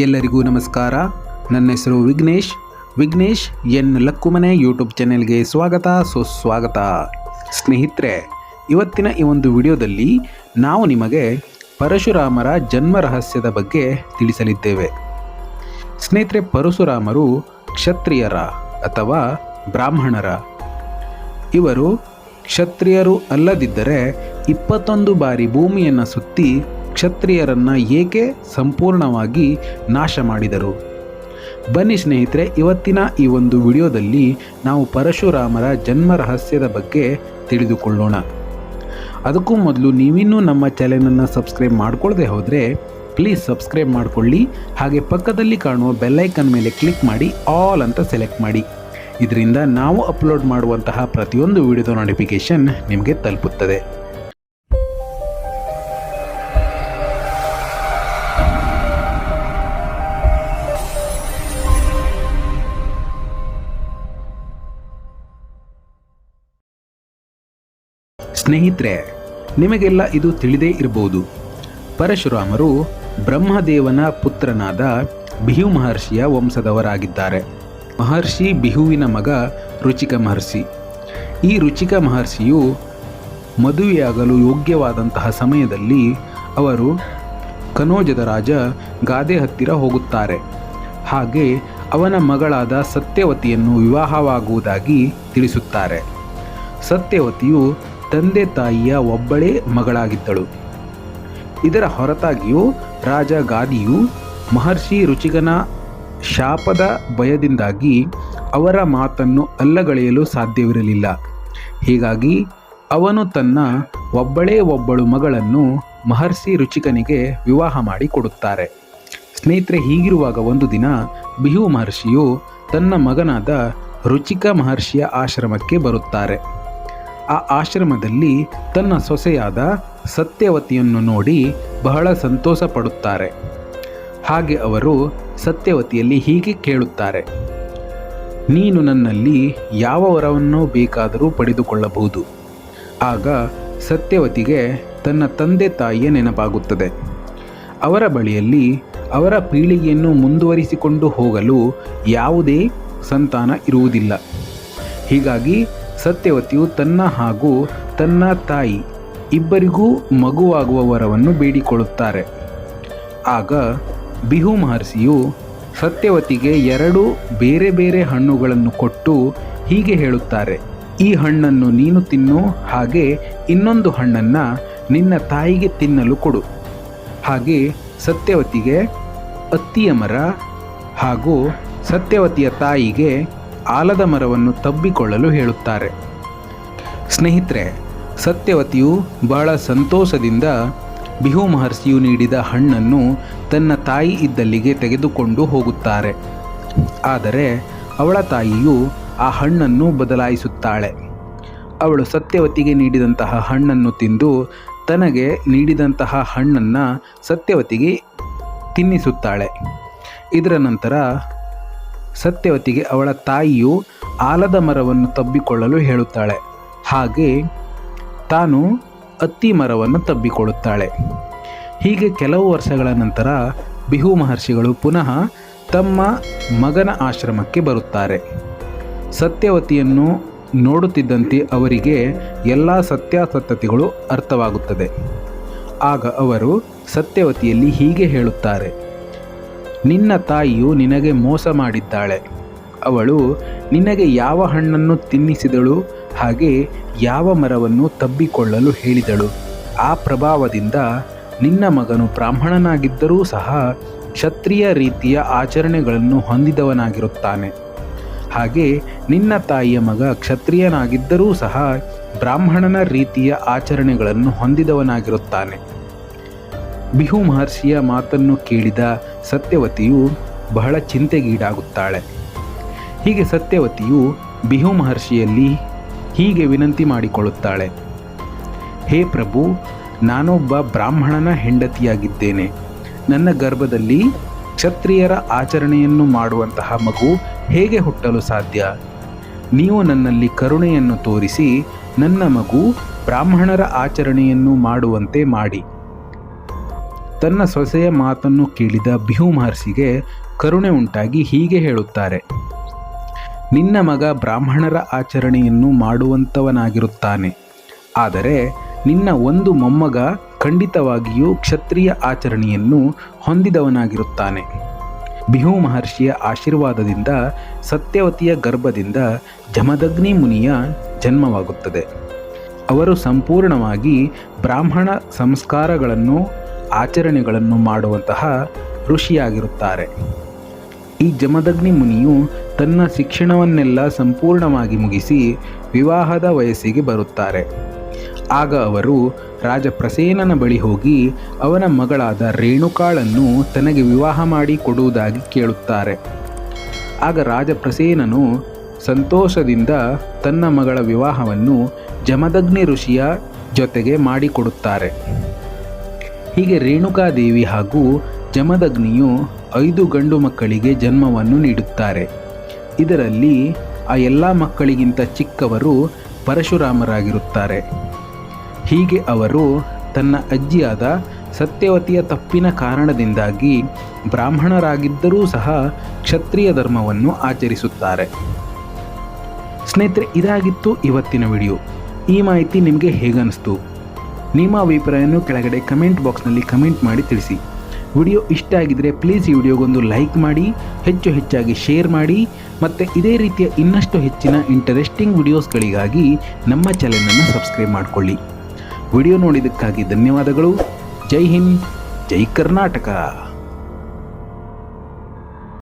ಎಲ್ಲರಿಗೂ ನಮಸ್ಕಾರ. ನನ್ನ ಹೆಸರು ವಿಘ್ನೇಶ್ ಎನ್ ಲಕ್ಕುಮನೆ ಯೂಟ್ಯೂಬ್ ಚಾನೆಲ್ಗೆ ಸ್ವಾಗತ ಸುಸ್ವಾಗತ. ಸ್ನೇಹಿತರೆ, ಇವತ್ತಿನ ಈ ಒಂದು ವಿಡಿಯೋದಲ್ಲಿ ನಾವು ನಿಮಗೆ ಪರಶುರಾಮರ ಜನ್ಮ ರಹಸ್ಯದ ಬಗ್ಗೆ ತಿಳಿಸಲಿದ್ದೇವೆ. ಸ್ನೇಹಿತರೆ, ಪರಶುರಾಮರು ಕ್ಷತ್ರಿಯರ ಅಥವಾ ಬ್ರಾಹ್ಮಣರ? ಇವರು ಕ್ಷತ್ರಿಯರು ಅಲ್ಲದಿದ್ದರೆ 21 ಬಾರಿ ಭೂಮಿಯನ್ನು ಸುತ್ತಿ ಕ್ಷತ್ರಿಯರನ್ನು ಏಕೆ ಸಂಪೂರ್ಣವಾಗಿ ನಾಶ ಮಾಡಿದರು? ಬನ್ನಿ ಸ್ನೇಹಿತರೆ, ಇವತ್ತಿನ ಈ ಒಂದು ವಿಡಿಯೋದಲ್ಲಿ ನಾವು ಪರಶುರಾಮರ ಜನ್ಮ ರಹಸ್ಯದ ಬಗ್ಗೆ ತಿಳಿದುಕೊಳ್ಳೋಣ. ಅದಕ್ಕೂ ಮೊದಲು ನೀವಿನ್ನೂ ನಮ್ಮ ಚಾನೆಲನ್ನು ಸಬ್ಸ್ಕ್ರೈಬ್ ಮಾಡ್ಕೊಳ್ಳದೆ ಹೋದರೆ ಪ್ಲೀಸ್ ಸಬ್ಸ್ಕ್ರೈಬ್ ಮಾಡಿಕೊಳ್ಳಿ. ಹಾಗೆ ಪಕ್ಕದಲ್ಲಿ ಕಾಣುವ ಬೆಲ್ಲೈಕನ್ ಮೇಲೆ ಕ್ಲಿಕ್ ಮಾಡಿ ಆಲ್ ಅಂತ ಸೆಲೆಕ್ಟ್ ಮಾಡಿ. ಇದರಿಂದ ನಾವು ಅಪ್ಲೋಡ್ ಮಾಡುವಂತಹ ಪ್ರತಿಯೊಂದು ವಿಡಿಯೋದ ನೋಟಿಫಿಕೇಷನ್ ನಿಮಗೆ ತಲುಪುತ್ತದೆ. ಸ್ನೇಹಿತರೆ, ನಿಮಗೆಲ್ಲ ಇದು ತಿಳಿದೇ ಇರಬಹುದು. ಪರಶುರಾಮರು ಬ್ರಹ್ಮದೇವನ ಪುತ್ರನಾದ ಬಿಹು ಮಹರ್ಷಿಯ ವಂಶದವರಾಗಿದ್ದಾರೆ. ಮಹರ್ಷಿ ಬಿಹುವಿನ ಮಗ ರುಚಿಕ ಮಹರ್ಷಿ. ಈ ರುಚಿಕ ಮಹರ್ಷಿಯು ಮದುವೆಯಾಗಲು ಯೋಗ್ಯವಾದಂತಹ ಸಮಯದಲ್ಲಿ ಅವರು ಕನೋಜದ ರಾಜ ಗಾದೆ ಹತ್ತಿರ ಹೋಗುತ್ತಾರೆ. ಹಾಗೆ ಅವನ ಮಗಳಾದ ಸತ್ಯವತಿಯನ್ನು ವಿವಾಹವಾಗುವುದಾಗಿ ತಿಳಿಸುತ್ತಾರೆ. ಸತ್ಯವತಿಯು ತಂದೆ ತಾಯಿಯ ಒಬ್ಬಳೇ ಮಗಳಾಗಿದ್ದಳು. ಇದರ ಹೊರತಾಗಿಯೂ ರಾಜ ಗಾದಿಯು ಮಹರ್ಷಿ ರುಚಿಕನ ಶಾಪದ ಭಯದಿಂದಾಗಿ ಅವರ ಮಾತನ್ನು ಅಲ್ಲಗಳೆಯಲು ಸಾಧ್ಯವಿರಲಿಲ್ಲ. ಹೀಗಾಗಿ ಅವನು ತನ್ನ ಒಬ್ಬಳು ಮಗಳನ್ನು ಮಹರ್ಷಿ ರುಚಿಕನಿಗೆ ವಿವಾಹ ಮಾಡಿ ಕೊಡುತ್ತಾರೆ. ಸ್ನೇಹಿತರೆ, ಹೀಗಿರುವಾಗ ಒಂದು ದಿನ ಬಿಹು ಮಹರ್ಷಿಯು ತನ್ನ ಮಗನಾದ ರುಚಿಕ ಮಹರ್ಷಿಯ ಆಶ್ರಮಕ್ಕೆ ಬರುತ್ತಾರೆ. ಆ ಆಶ್ರಮದಲ್ಲಿ ತನ್ನ ಸೊಸೆಯಾದ ಸತ್ಯವತಿಯನ್ನು ನೋಡಿ ಬಹಳ ಸಂತೋಷ ಪಡುತ್ತಾರೆ. ಹಾಗೆ ಅವರು ಸತ್ಯವತಿಯಲ್ಲಿ ಹೀಗೆ ಕೇಳುತ್ತಾರೆ, ನೀನು ನನ್ನಲ್ಲಿ ಯಾವ ವರವನ್ನು ಬೇಕಾದರೂ ಪಡೆದುಕೊಳ್ಳಬಹುದು. ಆಗ ಸತ್ಯವತಿಗೆ ತನ್ನ ತಂದೆ ತಾಯಿಯ ನೆನಪಾಗುತ್ತದೆ. ಅವರ ಬಳಿಯಲ್ಲಿ ಅವರ ಪೀಳಿಗೆಯನ್ನು ಮುಂದುವರಿಸಿಕೊಂಡು ಹೋಗಲು ಯಾವುದೇ ಸಂತಾನ ಇರುವುದಿಲ್ಲ. ಹೀಗಾಗಿ ಸತ್ಯವತಿಯು ತನ್ನ ಹಾಗೂ ತನ್ನ ತಾಯಿ ಇಬ್ಬರಿಗೂ ಮಗುವಾಗುವ ವರವನ್ನು ಬೇಡಿಕೊಳ್ಳುತ್ತಾರೆ. ಆಗ ಬಿಹು ಮಹರ್ಷಿಯು ಸತ್ಯವತಿಗೆ 2 ಬೇರೆ ಬೇರೆ ಹಣ್ಣುಗಳನ್ನು ಕೊಟ್ಟು ಹೀಗೆ ಹೇಳುತ್ತಾರೆ, ಈ ಹಣ್ಣನ್ನು ನೀನು ತಿನ್ನು, ಹಾಗೆ ಇನ್ನೊಂದು ಹಣ್ಣನ್ನು ನಿನ್ನ ತಾಯಿಗೆ ತಿನ್ನಲು ಕೊಡು. ಹಾಗೆ ಸತ್ಯವತಿಗೆ ಅತ್ತಿಯ ಮರ ಹಾಗೂ ಸತ್ಯವತಿಯ ತಾಯಿಗೆ ಆಲದ ಮರವನ್ನು ತಬ್ಬಿಕೊಳ್ಳಲು ಹೇಳುತ್ತಾರೆ. ಸ್ನೇಹಿತರೆ, ಸತ್ಯವತಿಯು ಬಹಳ ಸಂತೋಷದಿಂದ ಬಿಹು ಮಹರ್ಷಿಯು ನೀಡಿದ ಹಣ್ಣನ್ನು ತನ್ನ ತಾಯಿ ಇದ್ದಲ್ಲಿಗೆ ತೆಗೆದುಕೊಂಡು ಹೋಗುತ್ತಾರೆ. ಆದರೆ ಅವಳ ತಾಯಿಯು ಆ ಹಣ್ಣನ್ನು ಬದಲಾಯಿಸುತ್ತಾಳೆ. ಅವಳು ಸತ್ಯವತಿಗೆ ನೀಡಿದಂತಹ ಹಣ್ಣನ್ನು ತಿಂದು ತನಗೆ ನೀಡಿದಂತಹ ಹಣ್ಣನ್ನು ಸತ್ಯವತಿಗೆ ತಿನ್ನಿಸುತ್ತಾಳೆ. ಇದರ ನಂತರ ಸತ್ಯವತಿಗೆ ಅವಳ ತಾಯಿಯು ಆಲದ ಮರವನ್ನು ತಬ್ಬಿಕೊಳ್ಳಲು ಹೇಳುತ್ತಾಳೆ. ಹಾಗೆ ತಾನು ಅತ್ತಿ ಮರವನ್ನು ತಬ್ಬಿಕೊಳ್ಳುತ್ತಾಳೆ. ಹೀಗೆ ಕೆಲವು ವರ್ಷಗಳ ನಂತರ ಬಿಹು ಮಹರ್ಷಿಗಳು ಪುನಃ ತಮ್ಮ ಮಗನ ಆಶ್ರಮಕ್ಕೆ ಬರುತ್ತಾರೆ. ಸತ್ಯವತಿಯನ್ನು ನೋಡುತ್ತಿದ್ದಂತೆ ಅವರಿಗೆ ಎಲ್ಲ ಸತ್ಯಾಸತ್ಯತೆಗಳು ಅರ್ಥವಾಗುತ್ತದೆ. ಆಗ ಅವರು ಸತ್ಯವತಿಯಲ್ಲಿ ಹೀಗೆ ಹೇಳುತ್ತಾರೆ, ನಿನ್ನ ತಾಯಿಯು ನಿನಗೆ ಮೋಸ ಮಾಡಿದ್ದಾಳೆ. ಅವಳು ನಿನಗೆ ಯಾವ ಹಣ್ಣನ್ನು ತಿನ್ನಿಸಿದಳು, ಹಾಗೆ ಯಾವ ಮರವನ್ನು ತಬ್ಬಿಕೊಳ್ಳಲು ಹೇಳಿದಳು. ಆ ಪ್ರಭಾವದಿಂದ ನಿನ್ನ ಮಗನು ಬ್ರಾಹ್ಮಣನಾಗಿದ್ದರೂ ಸಹ ಕ್ಷತ್ರಿಯ ರೀತಿಯ ಆಚರಣೆಗಳನ್ನು ಹೊಂದಿದವನಾಗಿರುತ್ತಾನೆ. ಹಾಗೆ ನಿನ್ನ ತಾಯಿಯ ಮಗ ಕ್ಷತ್ರಿಯನಾಗಿದ್ದರೂ ಸಹ ಬ್ರಾಹ್ಮಣನ ರೀತಿಯ ಆಚರಣೆಗಳನ್ನು ಹೊಂದಿದವನಾಗಿರುತ್ತಾನೆ. ಬಿಹು ಮಹರ್ಷಿಯ ಮಾತನ್ನು ಕೇಳಿದ ಸತ್ಯವತಿಯು ಬಹಳ ಚಿಂತೆಗೀಡಾಗುತ್ತಾಳೆ. ಹೀಗೆ ಸತ್ಯವತಿಯು ಬಿಹು ಮಹರ್ಷಿಯಲ್ಲಿ ಹೀಗೆ ವಿನಂತಿ ಮಾಡಿಕೊಳ್ಳುತ್ತಾಳೆ, ಹೇ ಪ್ರಭು, ನಾನೊಬ್ಬ ಬ್ರಾಹ್ಮಣನ ಹೆಂಡತಿಯಾಗಿದ್ದೇನೆ. ನನ್ನ ಗರ್ಭದಲ್ಲಿ ಕ್ಷತ್ರಿಯರ ಆಚರಣೆಯನ್ನು ಮಾಡುವಂತಹ ಮಗು ಹೇಗೆ ಹುಟ್ಟಲು ಸಾಧ್ಯ? ನೀವು ನನ್ನಲ್ಲಿ ಕರುಣೆಯನ್ನು ತೋರಿಸಿ ನನ್ನ ಮಗು ಬ್ರಾಹ್ಮಣರ ಆಚರಣೆಯನ್ನು ಮಾಡುವಂತೆ ಮಾಡಿ. ತನ್ನ ಸೊಸೆಯ ಮಾತನ್ನು ಕೇಳಿದ ಬಿಹು ಮಹರ್ಷಿಗೆ ಕರುಣೆ ಉಂಟಾಗಿ ಹೀಗೆ ಹೇಳುತ್ತಾರೆ. ನಿನ್ನ ಮಗ ಬ್ರಾಹ್ಮಣರ ಆಚರಣೆಯನ್ನು ಮಾಡುವಂಥವನಾಗಿರುತ್ತಾನೆ, ಆದರೆ ನಿನ್ನ ಒಂದು ಮೊಮ್ಮಗ ಖಂಡಿತವಾಗಿಯೂ ಕ್ಷತ್ರಿಯ ಆಚರಣೆಯನ್ನು ಹೊಂದಿದವನಾಗಿರುತ್ತಾನೆ. ಬಿಹು ಮಹರ್ಷಿಯ ಆಶೀರ್ವಾದದಿಂದ ಸತ್ಯವತಿಯ ಗರ್ಭದಿಂದ ಜಮದಗ್ನಿ ಮುನಿಯ ಜನ್ಮವಾಗುತ್ತದೆ. ಅವರು ಸಂಪೂರ್ಣವಾಗಿ ಬ್ರಾಹ್ಮಣ ಸಂಸ್ಕಾರಗಳನ್ನು ಆಚರಣೆಗಳನ್ನು ಮಾಡುವಂತಹ ಋಷಿಯಾಗಿರುತ್ತಾರೆ. ಈ ಜಮದಗ್ನಿ ಮುನಿಯು ತನ್ನ ಶಿಕ್ಷಣವನ್ನೆಲ್ಲ ಸಂಪೂರ್ಣವಾಗಿ ಮುಗಿಸಿ ವಿವಾಹದ ವಯಸ್ಸಿಗೆ ಬರುತ್ತಾರೆ. ಆಗ ಅವರು ರಾಜ ಪ್ರಸೇನನ ಬಳಿ ಹೋಗಿ ಅವನ ಮಗಳಾದ ರೇಣುಕಾಳನ್ನು ತನಗೆ ವಿವಾಹ ಮಾಡಿ ಕೊಡುವುದಾಗಿ ಕೇಳುತ್ತಾರೆ. ಆಗ ರಾಜ ಪ್ರಸೇನನು ಸಂತೋಷದಿಂದ ತನ್ನ ಮಗಳ ವಿವಾಹವನ್ನು ಜಮದಗ್ನಿ ಋಷಿಯ ಜೊತೆಗೆ ಮಾಡಿಕೊಡುತ್ತಾರೆ. ಹೀಗೆ ರೇಣುಕಾದೇವಿ ಹಾಗೂ ಜಮದಗ್ನಿಯು 5 ಗಂಡು ಮಕ್ಕಳಿಗೆ ಜನ್ಮವನ್ನು ನೀಡುತ್ತಾರೆ. ಇದರಲ್ಲಿ ಆ ಎಲ್ಲ ಮಕ್ಕಳಿಗಿಂತ ಚಿಕ್ಕವರು ಪರಶುರಾಮರಾಗಿರುತ್ತಾರೆ. ಹೀಗೆ ಅವರು ತನ್ನ ಅಜ್ಜಿಯಾದ ಸತ್ಯವತಿಯ ತಪ್ಪಿನ ಕಾರಣದಿಂದಾಗಿ ಬ್ರಾಹ್ಮಣರಾಗಿದ್ದರೂ ಸಹ ಕ್ಷತ್ರಿಯ ಧರ್ಮವನ್ನು ಆಚರಿಸುತ್ತಾರೆ. ಸ್ನೇಹಿತರೆ, ಇದಾಗಿತ್ತು ಇವತ್ತಿನ ವಿಡಿಯೋ. ಈ ಮಾಹಿತಿ ನಿಮಗೆ ಹೇಗನ್ನಿಸ್ತು? ನಿಮ್ಮ ಅಭಿಪ್ರಾಯವನ್ನು ಕೆಳಗಡೆ ಕಮೆಂಟ್ ಬಾಕ್ಸ್ನಲ್ಲಿ ಕಮೆಂಟ್ ಮಾಡಿ ತಿಳಿಸಿ. ವಿಡಿಯೋ ಇಷ್ಟ ಆಗಿದ್ದರೆ ಪ್ಲೀಸ್ ಈ ವಿಡಿಯೋಗೊಂದು ಲೈಕ್ ಮಾಡಿ, ಹೆಚ್ಚಾಗಿ ಶೇರ್ ಮಾಡಿ, ಮತ್ತು ಇದೇ ರೀತಿಯ ಇನ್ನಷ್ಟು ಹೆಚ್ಚಿನ ಇಂಟರೆಸ್ಟಿಂಗ್ ವಿಡಿಯೋಸ್ಗಳಿಗಾಗಿ ನಮ್ಮ ಚಾನೆಲನ್ನು ಸಬ್ಸ್ಕ್ರೈಬ್ ಮಾಡಿಕೊಳ್ಳಿ. ವಿಡಿಯೋ ನೋಡಿದ್ದಕ್ಕಾಗಿ ಧನ್ಯವಾದಗಳು. ಜೈ ಹಿಂದ್, ಜೈ ಕರ್ನಾಟಕ.